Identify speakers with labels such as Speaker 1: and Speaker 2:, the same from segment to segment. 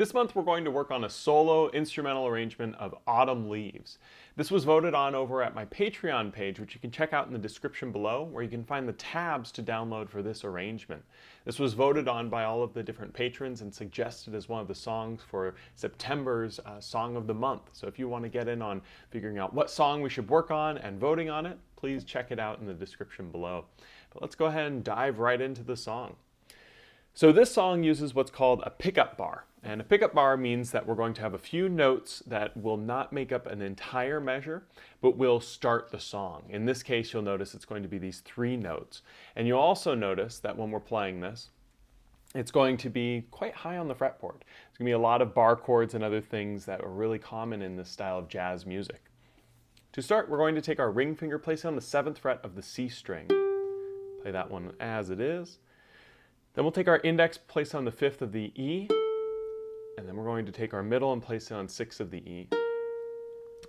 Speaker 1: This month we're going to work on a solo instrumental arrangement of Autumn Leaves. This was voted on over at my Patreon page, which you can check out in the description below, where you can find the tabs to download for this arrangement. This was voted on by all of the different patrons and suggested as one of the songs for September's Song of the Month. So if you want to get in on figuring out what song we should work on and voting on it, please check it out in the description below. But let's go ahead and dive right into the song. So this song uses what's called a pickup bar. And a pickup bar means that we're going to have a few notes that will not make up an entire measure, but will start the song. In this case, you'll notice it's going to be these 3 notes. And you'll also notice that when we're playing this, it's going to be quite high on the fretboard. It's going to be a lot of bar chords and other things that are really common in this style of jazz music. To start, we're going to take our ring finger, place it on the 7th fret of the C string. Play that one as it is. Then we'll take our index, place it on the 5th of the E, and then we're going to take our middle and place it on 6 of the E.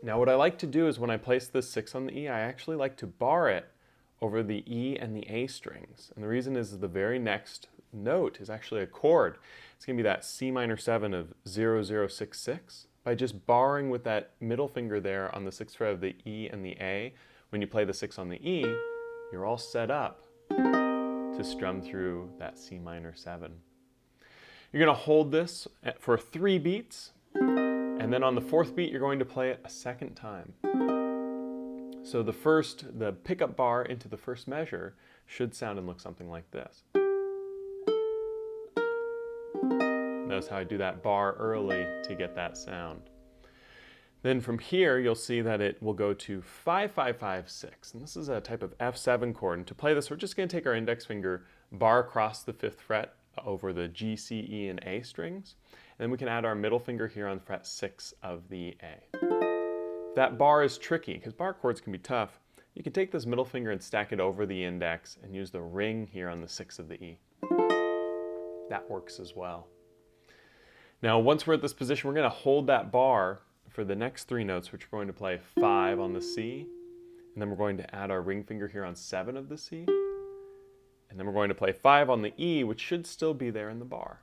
Speaker 1: Now what I like to do is when I place this 6 on the E, I actually like to bar it over the E and the A strings. And the reason is the very next note is actually a chord. It's going to be that C minor 7 of 0066. By just barring with that middle finger there on the 6th fret of the E and the A, when you play the 6 on the E, you're all set up to strum through that C minor 7. You're going to hold this for 3 beats, and then on the 4th beat you're going to play it a second time. So the pickup bar into the first measure should sound and look something like this. Notice how I do that bar early to get that sound. Then from here, you'll see that it will go to 5, 5, 5, 6. And this is a type of F7 chord. And to play this, we're just going to take our index finger, bar across the 5th fret over the G, C, E, and A strings. And then we can add our middle finger here on fret 6 of the A. That bar is tricky, because bar chords can be tough. You can take this middle finger and stack it over the index and use the ring here on the 6 of the E. That works as well. Now, once we're at this position, we're going to hold that bar for the next 3 notes, which we're going to play 5 on the C, and then we're going to add our ring finger here on 7 of the C, and then we're going to play 5 on the E, which should still be there in the bar.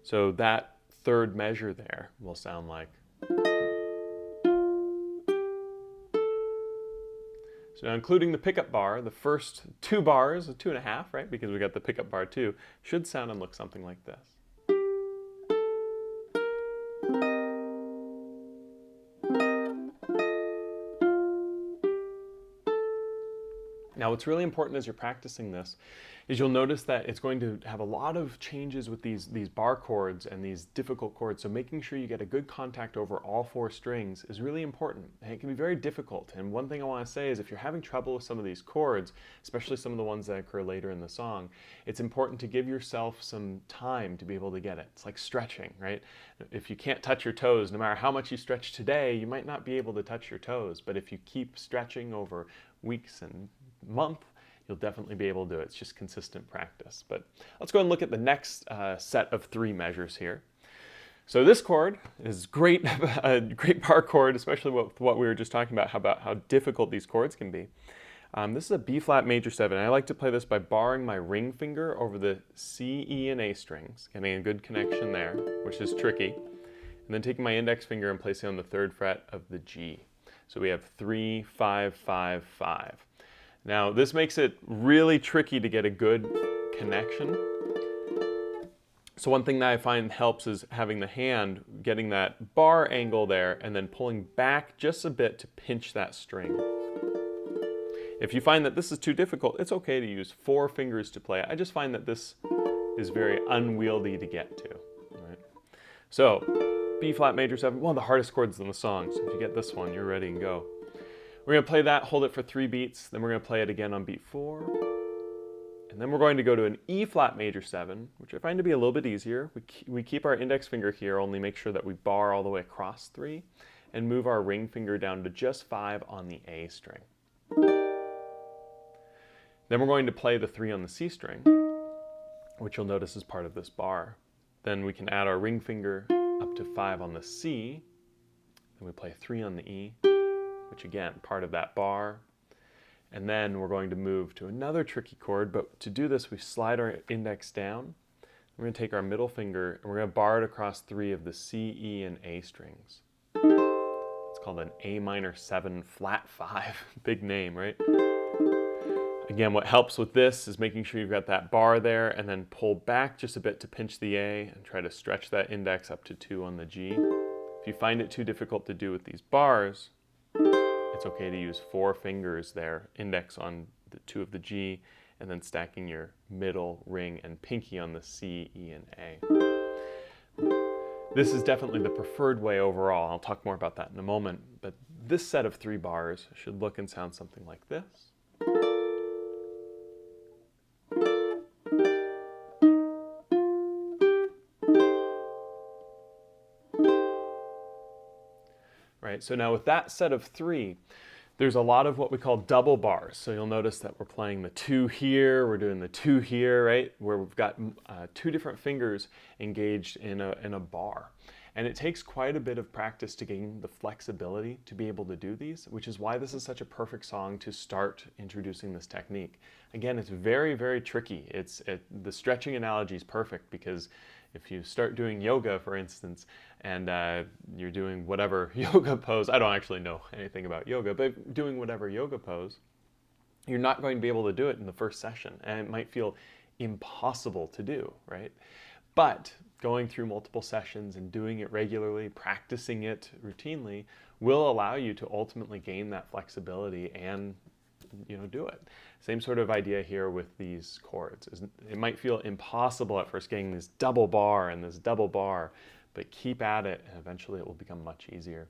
Speaker 1: So that 3rd measure there will sound like. So now including the pickup bar, the first 2 bars, 2.5, right, because we got the pickup bar too, should sound and look something like this. Now what's really important as you're practicing this is you'll notice that it's going to have a lot of changes with these bar chords and these difficult chords, so making sure you get a good contact over all 4 strings is really important. And it can be very difficult, and one thing I want to say is if you're having trouble with some of these chords, especially some of the ones that occur later in the song, it's important to give yourself some time to be able to get it. It's like stretching, right? If you can't touch your toes, no matter how much you stretch today, you might not be able to touch your toes, but if you keep stretching over weeks and month, you'll definitely be able to do it. It's just consistent practice. But let's go ahead and look at the next set of 3 measures here. So this chord is great, a great bar chord, especially with what we were just talking about how difficult these chords can be. This is a B flat major 7. I like to play this by barring my ring finger over the C, E, and A strings, getting a good connection there, which is tricky. And then taking my index finger and placing it on the 3rd fret of the G. So we have 3, 5, 5, 5. Now this makes it really tricky to get a good connection. So one thing that I find helps is having the hand, getting that bar angle there, and then pulling back just a bit to pinch that string. If you find that this is too difficult, it's okay to use 4 fingers to play. I just find that this is very unwieldy to get to. Right? So B flat major 7, one of the hardest chords in the song. So if you get this one, you're ready and go. We're going to play that, hold it for 3 beats, then we're going to play it again on beat 4. And then we're going to go to an E flat major 7, which I find to be a little bit easier. We keep our index finger here, only make sure that we bar all the way across 3, and move our ring finger down to just 5 on the A string. Then we're going to play the 3 on the C string, which you'll notice is part of this bar. Then we can add our ring finger up to 5 on the C, then we play 3 on the E, which again, part of that bar. And then we're going to move to another tricky chord, but to do this, we slide our index down, and we're going to take our middle finger and we're going to bar it across 3 of the C, E, and A strings. It's called an A minor 7 flat 5. Big name, right? Again, what helps with this is making sure you've got that bar there and then pull back just a bit to pinch the A and try to stretch that index up to 2 on the G. If you find it too difficult to do with these bars, it's okay to use 4 fingers there, index on the 2 of the G, and then stacking your middle, ring, and pinky on the C, E, and A. This is definitely the preferred way overall. I'll talk more about that in a moment, but this set of 3 bars should look and sound something like this. Right, so now with that set of 3, there's a lot of what we call double bars. So you'll notice that we're playing the 2 here, we're doing the 2 here, right? Where we've got 2 different fingers engaged in a bar. And it takes quite a bit of practice to gain the flexibility to be able to do these, which is why this is such a perfect song to start introducing this technique. Again, it's very, very tricky. The stretching analogy is perfect because if you start doing yoga, for instance, and you're doing whatever yoga pose, I don't actually know anything about yoga, but doing whatever yoga pose, you're not going to be able to do it in the first session, and it might feel impossible to do, right? But going through multiple sessions and doing it regularly, practicing it routinely, will allow you to ultimately gain that flexibility and do it. Same sort of idea here with these chords. It might feel impossible at first getting this double bar and this double bar, but keep at it and eventually it will become much easier.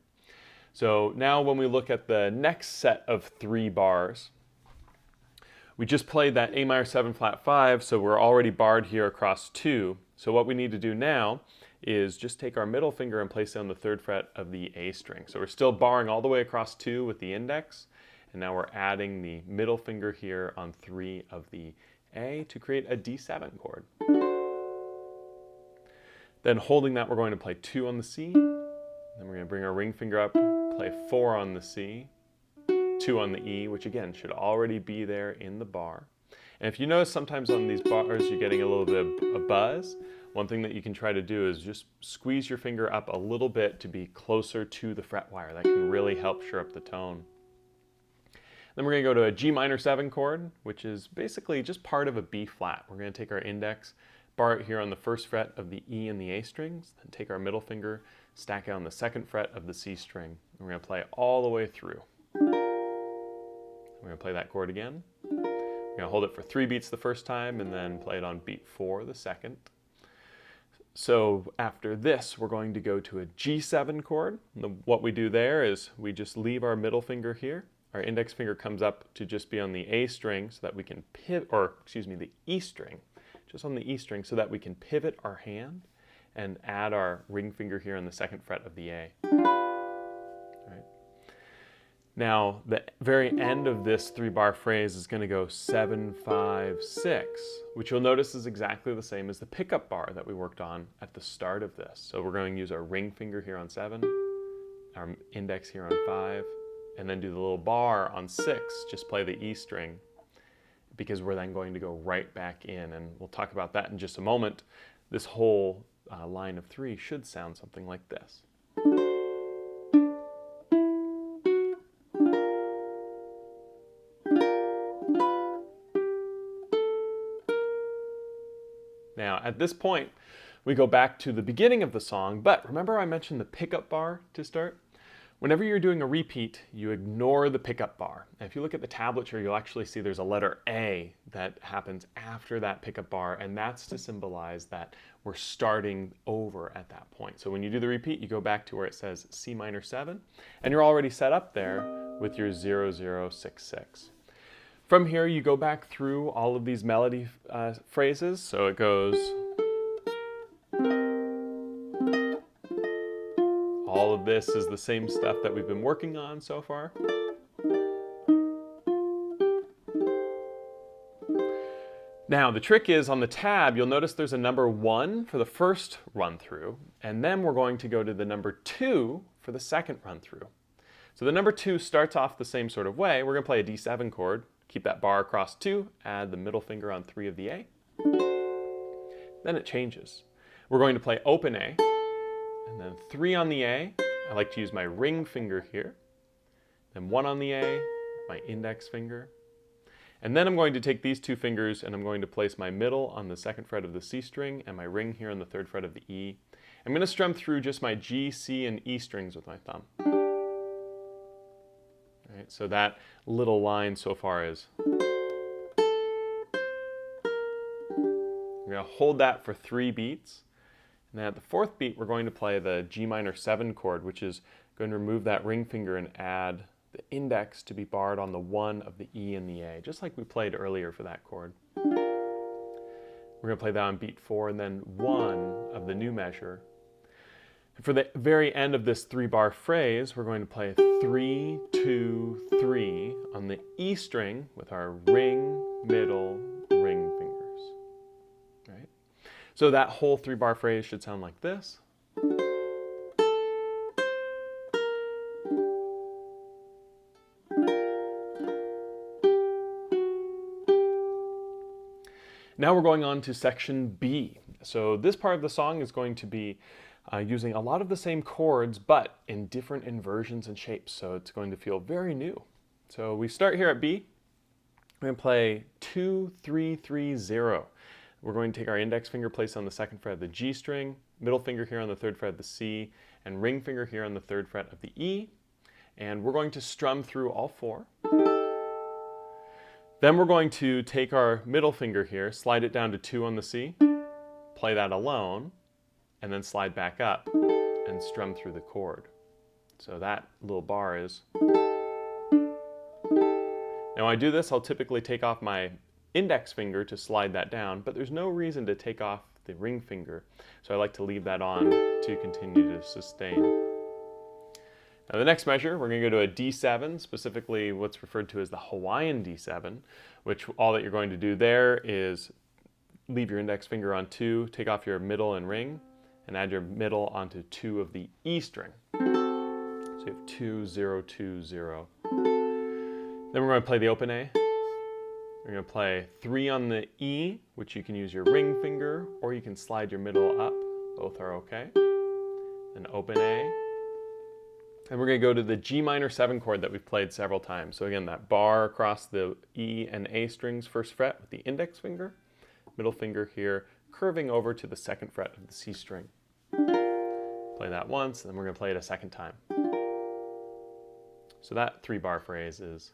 Speaker 1: So now when we look at the next set of 3 bars, we just played that A minor 7 flat 5, so we're already barred here across 2. So what we need to do now is just take our middle finger and place it on the 3rd fret of the A string. So we're still barring all the way across 2 with the index, and now we're adding the middle finger here on 3 of the A to create a D7 chord. Then holding that, we're going to play 2 on the C, then we're going to bring our ring finger up, play 4 on the C, 2 on the E, which again should already be there in the bar. And if you notice sometimes on these bars you're getting a little bit of a buzz, one thing that you can try to do is just squeeze your finger up a little bit to be closer to the fret wire. That can really help shore up the tone. Then we're going to go to a G minor 7 chord, which is basically just part of a B flat. We're going to take our index, bar it here on the 1st fret of the E and the A strings, then take our middle finger, stack it on the 2nd fret of the C string. And we're going to play all the way through. We're going to play that chord again. We're going to hold it for 3 beats the first time and then play it on beat 4 the second. So after this, we're going to go to a G7 chord. What we do there is we just leave our middle finger here. Our index finger comes up to just be on the A string so that we can pivot, or excuse me, the E string, just on the E string so that we can pivot our hand and add our ring finger here on the 2nd fret of the A. Right. Now, the very end of this 3-bar phrase is going to go 7, 5, 6, which you'll notice is exactly the same as the pickup bar that we worked on at the start of this. So we're going to use our ring finger here on 7, our index here on 5, and then do the little bar on 6, just play the E string, because we're then going to go right back in, and we'll talk about that in just a moment. This whole line of 3 should sound something like this. Now, at this point, we go back to the beginning of the song, but remember I mentioned the pickup bar to start? Whenever you're doing a repeat, you ignore the pickup bar. And if you look at the tablature, you'll actually see there's a letter A that happens after that pickup bar, and that's to symbolize that we're starting over at that point. So when you do the repeat, you go back to where it says C minor 7, and you're already set up there with your 0, 0, 6, 6. From here, you go back through all of these melody phrases. So it goes, all of this is the same stuff that we've been working on so far. Now, the trick is on the tab, you'll notice there's a number 1 for the first run through, and then we're going to go to the number 2 for the second run through. So the number 2 starts off the same sort of way. We're going to play a D7 chord, keep that bar across 2, add the middle finger on 3 of the A. then it changes. We're going to play open A, and then 3 on the A. I like to use my ring finger here. Then 1 on the A, my index finger. And then I'm going to take these 2 fingers and I'm going to place my middle on the 2nd fret of the C string and my ring here on the 3rd fret of the E. I'm going to strum through just my G, C, and E strings with my thumb. All right, so that little line so far is. We're going to hold that for 3 beats. And then at the 4th beat, we're going to play the G minor 7 chord, which is going to remove that ring finger and add the index to be barred on the 1 of the E and the A, just like we played earlier for that chord. We're going to play that on beat 4 and then 1 of the new measure. And for the very end of this 3-bar phrase, we're going to play 3, 2, 3 on the E string with our ring, middle, ring fingers. Right? So that whole 3-bar phrase should sound like this. Now we're going on to section B. So this part of the song is going to be using a lot of the same chords, but in different inversions and shapes. So it's going to feel very new. So we start here at B. We're going to play 2, 3, 3, 0. We're going to take our index finger, place on the 2nd fret of the G string, middle finger here on the 3rd fret of the C, and ring finger here on the 3rd fret of the E. And we're going to strum through all 4. Then we're going to take our middle finger here, slide it down to 2 on the C, play that alone, and then slide back up and strum through the chord. So that little bar is. Now when I do this, I'll typically take off my index finger to slide that down, but there's no reason to take off the ring finger. So I like to leave that on to continue to sustain. Now the next measure, we're going to go to a D7, specifically what's referred to as the Hawaiian D7, which all that you're going to do there is leave your index finger on 2, take off your middle and ring, and add your middle onto 2 of the E string. So you have 2, 0, 2, 0. Then we're going to play the open A. We're going to play 3 on the E, which you can use your ring finger, or you can slide your middle up. Both are okay. Then open A. And we're going to go to the G minor 7 chord that we've played several times. So again, that bar across the E and A strings, 1st fret with the index finger, middle finger here, curving over to the 2nd fret of the C string. Play that once, and then we're going to play it a 2nd time. So that 3-bar phrase is.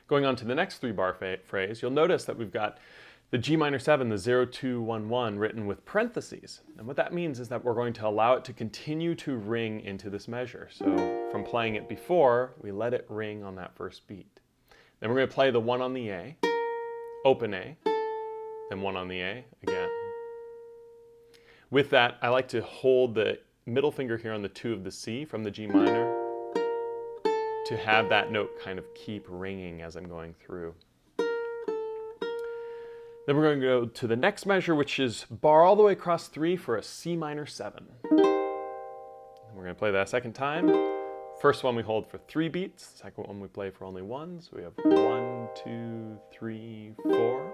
Speaker 1: Going on to the next 3-bar phrase, you'll notice that we've got the G minor 7, the 0, 2, 1, 1 written with parentheses. And what that means is that we're going to allow it to continue to ring into this measure. So from playing it before, we let it ring on that 1st beat. Then we're going to play the 1 on the A, open A, then 1 on the A again. With that, I like to hold the middle finger here on the 2 of the C from the G minor to have that note kind of keep ringing as I'm going through. Then we're going to go to the next measure, which is bar all the way across 3 for a C minor 7. And we're going to play that a 2nd time. First one we hold for 3 beats, 2nd one we play for only 1. So we have 1, 2, 3, 4.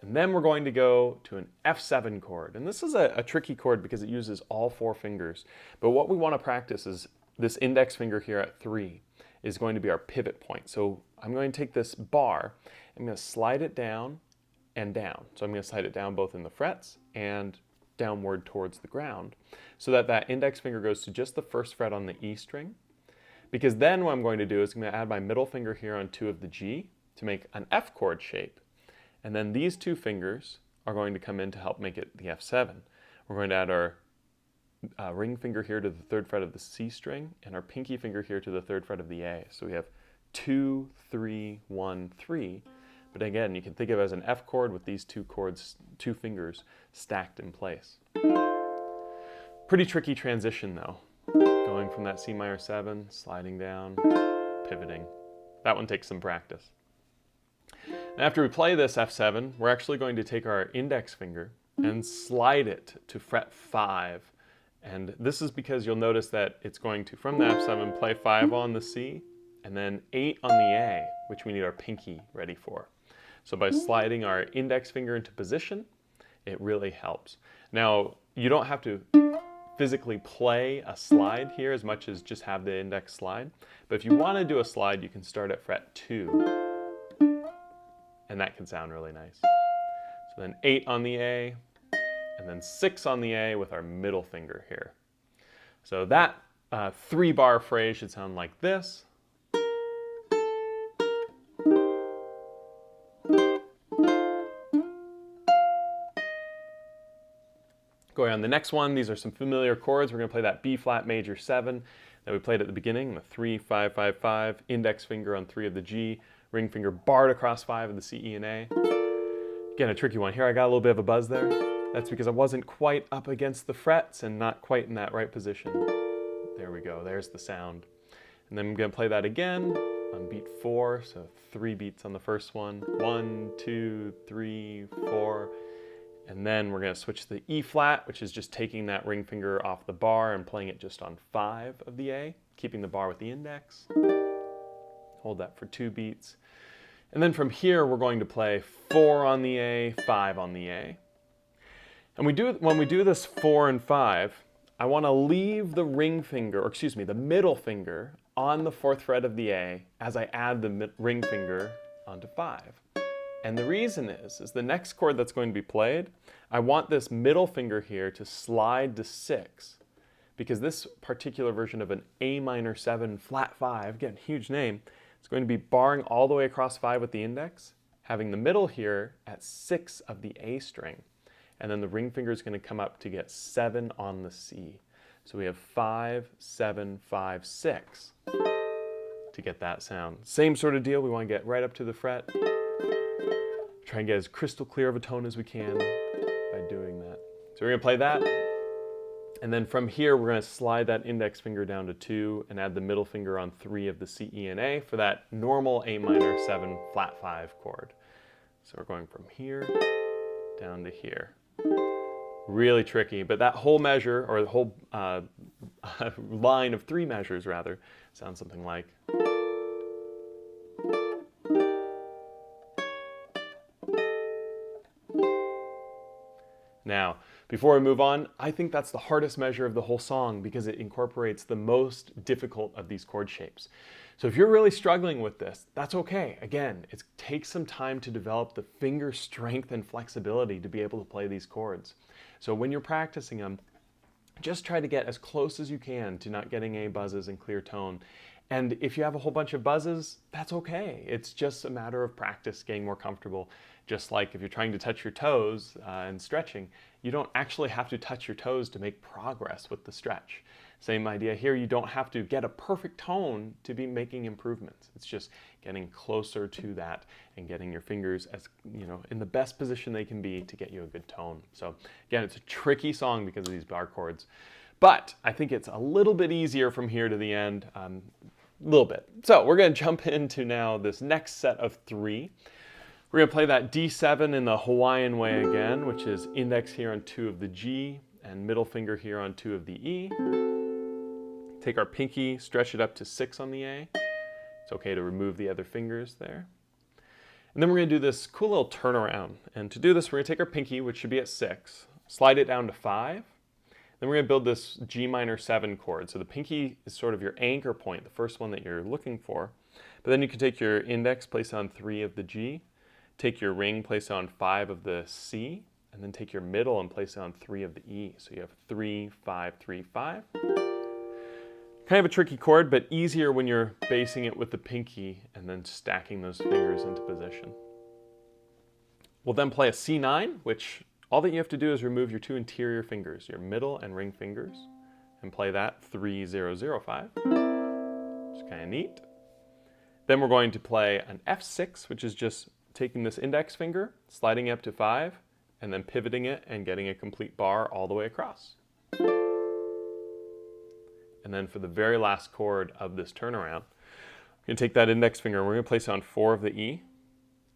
Speaker 1: And then we're going to go to an F7 chord. And this is a tricky chord because it uses all 4 fingers. But what we want to practice is this index finger here at 3 is going to be our pivot point. So I'm going to take this bar, I'm going to slide it down and down. So I'm going to slide it down both in the frets and downward towards the ground so that that index finger goes to just the 1st fret on the E string. Because then what I'm going to do is I'm going to add my middle finger here on 2 of the G to make an F chord shape. And then these 2 fingers are going to come in to help make it the F7. We're going to add our ring finger here to the 3rd fret of the C string and our pinky finger here to the 3rd fret of the A. So we have 2, 3, 1, 3. But again, you can think of it as an F chord with these 2 chords, 2 fingers stacked in place. Pretty tricky transition though. Going from that C minor 7, sliding down, pivoting. That one takes some practice. And after we play this F7, we're actually going to take our index finger and slide it to fret 5 And this is because you'll notice that it's going to, from the F7, play 5 on the C, and then 8 on the A, which we need our pinky ready for. So by sliding our index finger into position, it really helps. Now, you don't have to physically play a slide here as much as just have the index slide. But if you want to do a slide, you can start at fret 2, and that can sound really nice. So then 8 on the A, and then 6 on the A with our middle finger here. So that 3-bar phrase should sound like this. Going on the next one, these are some familiar chords. We're going to play that B flat major 7 that we played at the beginning, the 3, 5, 5, 5, index finger on 3 of the G, ring finger barred across 5 of the C, E, and A. Again, a tricky one here. I got a little bit of a buzz there. That's because I wasn't quite up against the frets and not quite in that right position. There we go. There's the sound. And then I'm going to play that again on beat 4, so 3 beats on the first one. 1, 2, 3, 4. And then we're going to switch to the E flat, which is just taking that ring finger off the bar and playing it just on 5 of the A, keeping the bar with the index. Hold that for 2 beats. And then from here, we're going to play 4 on the A, 5 on the A. And when we do this 4 and 5, I want to leave the ring finger, or excuse me, the middle finger on the 4th fret of the A as I add the ring finger onto 5. And the reason is the next chord that's going to be played, I want this middle finger here to slide to 6, because this particular version of an A minor 7 flat 5, again, huge name, it's going to be barring all the way across 5 with the index, having the middle here at 6 of the A string, and then the ring finger is going to come up to get 7 on the C. So we have 5, 7, 5, 6 to get that sound. Same sort of deal, we want to get right up to the fret. Try and get as crystal clear of a tone as we can by doing that. So we're going to play that, and then from here we're going to slide that index finger down to 2 and add the middle finger on 3 of the C, E, and A for that normal A minor 7 flat 5 chord. So we're going from here down to here. Really tricky, but that whole measure, or the whole line of 3 measures rather, sounds something like. Now, before we move on, I think that's the hardest measure of the whole song because it incorporates the most difficult of these chord shapes. So if you're really struggling with this, that's okay. Again, it takes some time to develop the finger strength and flexibility to be able to play these chords. So when you're practicing them, just try to get as close as you can to not getting any buzzes and clear tone. And if you have a whole bunch of buzzes, that's okay. It's just a matter of practice, getting more comfortable. Just like if you're trying to touch your toes and stretching, you don't actually have to touch your toes to make progress with the stretch. Same idea here, you don't have to get a perfect tone to be making improvements. It's just getting closer to that and getting your fingers as, in the best position they can be to get you a good tone. So again, it's a tricky song because of these bar chords, but I think it's a little bit easier from here to the end, a little bit. So we're going to jump into now this next set of 3. We're going to play that D7 in the Hawaiian way again, which is index here on 2 of the G and middle finger here on 2 of the E. Take our pinky, stretch it up to 6 on the A. It's okay to remove the other fingers there. And then we're going to do this cool little turnaround. And to do this, we're going to take our pinky, which should be at 6, slide it down to 5. Then we're going to build this G minor 7 chord. So the pinky is sort of your anchor point, the first one that you're looking for. But then you can take your index, place it on 3 of the G. Take your ring, place it on 5 of the C, and then take your middle and place it on 3 of the E. So you have 3, 5, 3, 5. Kind of a tricky chord, but easier when you're basing it with the pinky and then stacking those fingers into position. We'll then play a C9, which all that you have to do is remove your 2 interior fingers, your middle and ring fingers, and play that 3, 0, 0, 5. It's kind of neat. Then we're going to play an F6, which is just taking this index finger, sliding it up to 5, and then pivoting it and getting a complete bar all the way across. And then for the very last chord of this turnaround, we're going to take that index finger and we're going to place it on 4 of the E,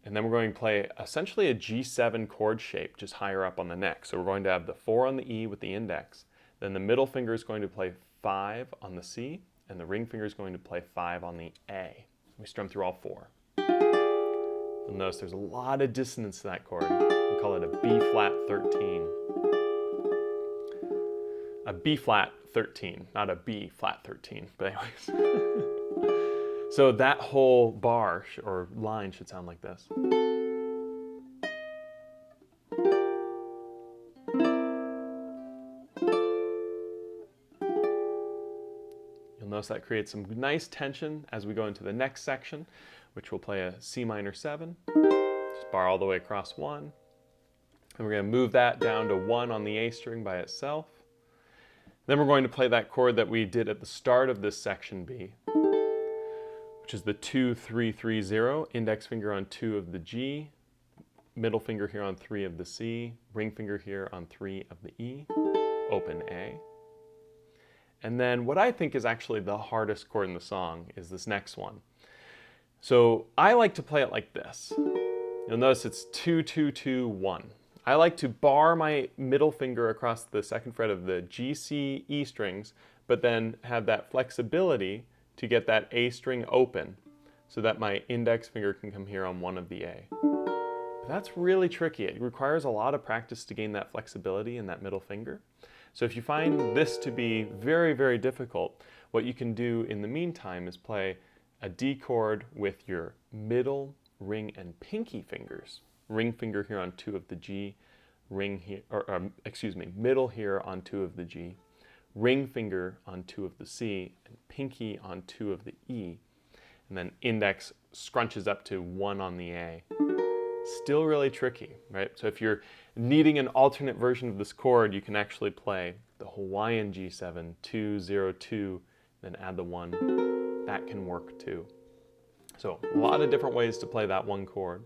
Speaker 1: and then we're going to play essentially a G7 chord shape just higher up on the neck. So we're going to have the 4 on the E with the index, Then the middle finger is going to play 5 on the C, and the ring finger is going to play 5 on the A. We strum through all 4. You'll notice there's a lot of dissonance to that chord. We call it a B flat 13. A B flat 13, not a B flat 13, but anyways. So that whole bar or line should sound like this. You'll notice that creates some nice tension as we go into the next section, which will play a C minor 7. Just bar all the way across 1. And we're going to move that down to 1 on the A string by itself. Then we're going to play that chord that we did at the start of this section B, which is the 2, 3, 3, 0, index finger on 2 of the G, middle finger here on 3 of the C, ring finger here on 3 of the E, open A. And then what I think is actually the hardest chord in the song is this next one. So I like to play it like this. You'll notice it's 2, 2, 2, 1. I like to bar my middle finger across the 2nd fret of the G, C, E strings, but then have that flexibility to get that A string open so that my index finger can come here on 1 of the A. But that's really tricky. It requires a lot of practice to gain that flexibility in that middle finger. So if you find this to be very, very difficult, what you can do in the meantime is play a D chord with your middle, ring, and pinky fingers. Ring finger here on 2 of the G, ring here, middle here on 2 of the G, ring finger on 2 of the C, and pinky on 2 of the E, and then index scrunches up to 1 on the A. Still really tricky, right? So if you're needing an alternate version of this chord, you can actually play the Hawaiian D7, 2, 0, 2, then add the 1. That can work too. So a lot of different ways to play that one chord.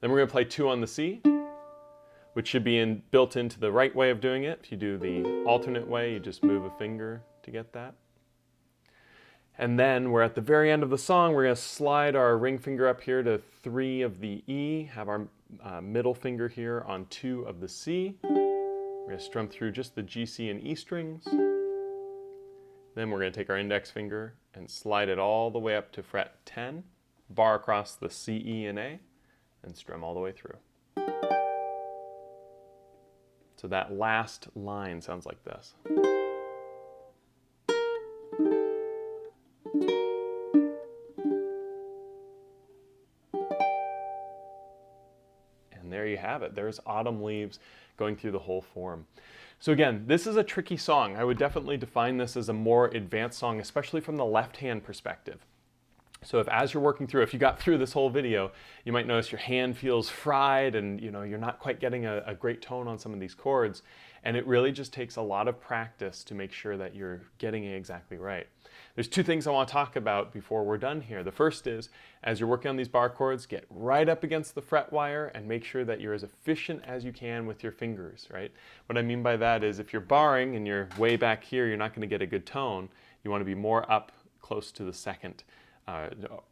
Speaker 1: Then we're going to play 2 on the C, which should be built into the right way of doing it. If you do the alternate way, you just move a finger to get that. And then we're at the very end of the song. We're going to slide our ring finger up here to 3 of the E, have our middle finger here on 2 of the C. We're going to strum through just the G, C, and E strings. Then we're going to take our index finger and slide it all the way up to fret 10, bar across the C, E, and A, and strum all the way through. So that last line sounds like this. And there you have it. There's Autumn Leaves going through the whole form. So again, this is a tricky song. I would definitely define this as a more advanced song, especially from the left-hand perspective. So as you're working through, if you got through this whole video, you might notice your hand feels fried and you're not quite getting a great tone on some of these chords. And it really just takes a lot of practice to make sure that you're getting it exactly right. There's 2 things I want to talk about before we're done here. The first is, as you're working on these bar chords, get right up against the fret wire and make sure that you're as efficient as you can with your fingers, right? What I mean by that is if you're barring and you're way back here, you're not going to get a good tone. You want to be more up close to the second,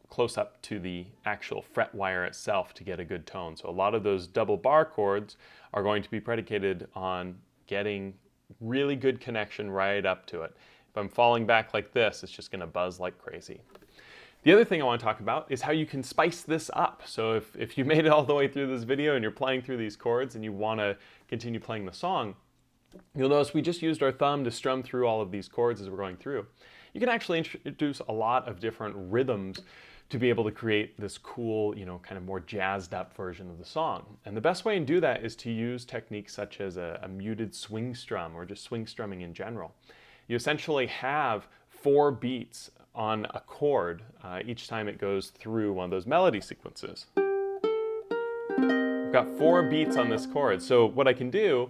Speaker 1: close up to the actual fret wire itself to get a good tone. So a lot of those double bar chords are going to be predicated on getting really good connection right up to it. If I'm falling back like this, it's just going to buzz like crazy. The other thing I want to talk about is how you can spice this up. So if you made it all the way through this video and you're playing through these chords and you want to continue playing the song, you'll notice we just used our thumb to strum through all of these chords as we're going through. You can actually introduce a lot of different rhythms to be able to create this cool, kind of more jazzed up version of the song. And the best way to do that is to use techniques such as a muted swing strum or just swing strumming in general. You essentially have 4 beats on a chord each time it goes through one of those melody sequences. We've got 4 beats on this chord, so what I can do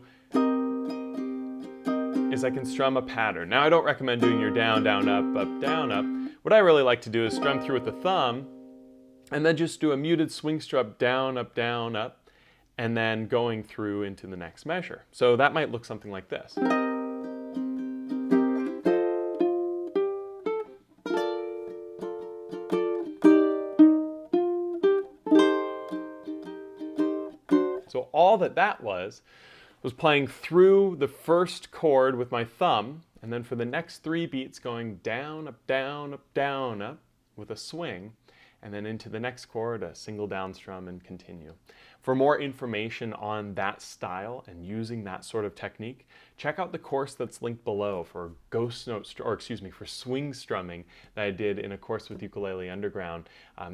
Speaker 1: is I can strum a pattern. Now I don't recommend doing your down, down, up, up, down, up. What I really like to do is strum through with the thumb and then just do a muted swing strum down, up, and then going through into the next measure. So that might look something like this. So all that was was playing through the first chord with my thumb, and then for the next 3 beats going down, up, down, up, down, up with a swing, and then into the next chord, a single down strum, and continue. For more information on that style and using that sort of technique, check out the course that's linked below for for swing strumming that I did in a course with Ukulele Underground.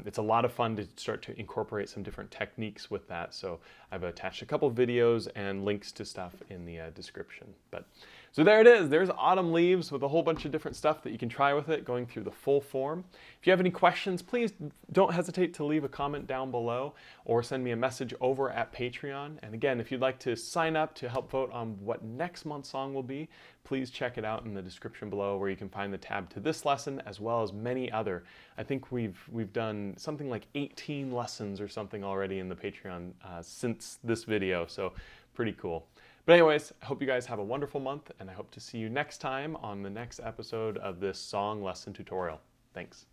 Speaker 1: It's a lot of fun to start to incorporate some different techniques with that. So I've attached a couple videos and links to stuff in the description. So there it is. There's Autumn Leaves with a whole bunch of different stuff that you can try with it, going through the full form. If you have any questions, please don't hesitate to leave a comment down below or send me a message over at Patreon. And again, if you'd like to sign up to help vote on what next month's song will be, please check it out in the description below where you can find the tab to this lesson as well as many other. I think we've done something like 18 lessons or something already in the Patreon since this video, so pretty cool. But anyways, I hope you guys have a wonderful month, and I hope to see you next time on the next episode of this song lesson tutorial. Thanks.